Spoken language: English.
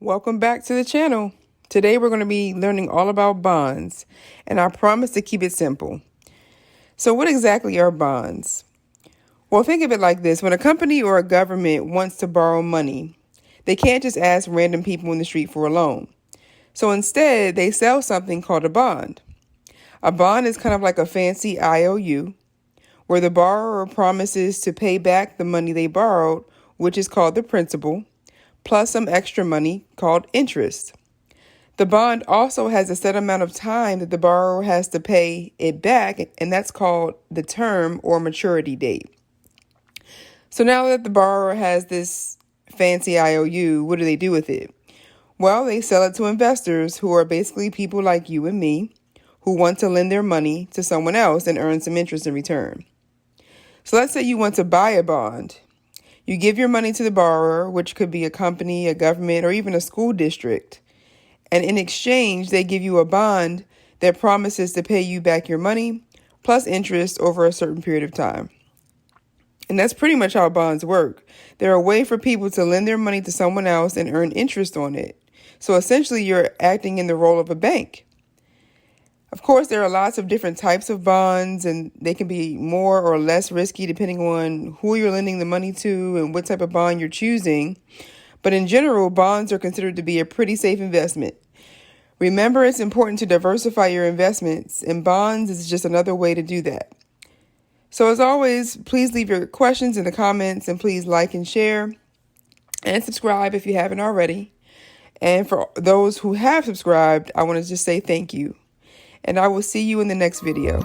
welcome back to the channel. Today we're going to be learning all about bonds, and I promise to keep it simple. So what exactly are bonds? Well, think of it like this. When a company or a government wants to borrow money, they can't just ask random people in the street for a loan. So instead, they sell something called a bond. A bond is kind of like a fancy IOU, where the borrower promises to pay back the money they borrowed, which is called the principal, plus some extra money called interest. The bond also has a set amount of time that the borrower has to pay it back, and that's called the term or maturity date. So now that the borrower has this fancy IOU, what do they do with it? Well, they sell it to investors who are basically people like you and me who want to lend their money to someone else and earn some interest in return. So let's say you want to buy a bond. You give your money to the borrower, which could be a company, a government, or even a school district. And in exchange, they give you a bond that promises to pay you back your money plus interest over a certain period of time. And that's pretty much how bonds work. They're a way for people to lend their money to someone else and earn interest on it. So essentially, you're acting in the role of a bank. Of course, there are lots of different types of bonds, and they can be more or less risky depending on who you're lending the money to and what type of bond you're choosing. But in general, bonds are considered to be a pretty safe investment. Remember, it's important to diversify your investments, and bonds is just another way to do that. So as always, please leave your questions in the comments, and please like and share and subscribe if you haven't already. And for those who have subscribed, I want to just say thank you. And I will see you in the next video.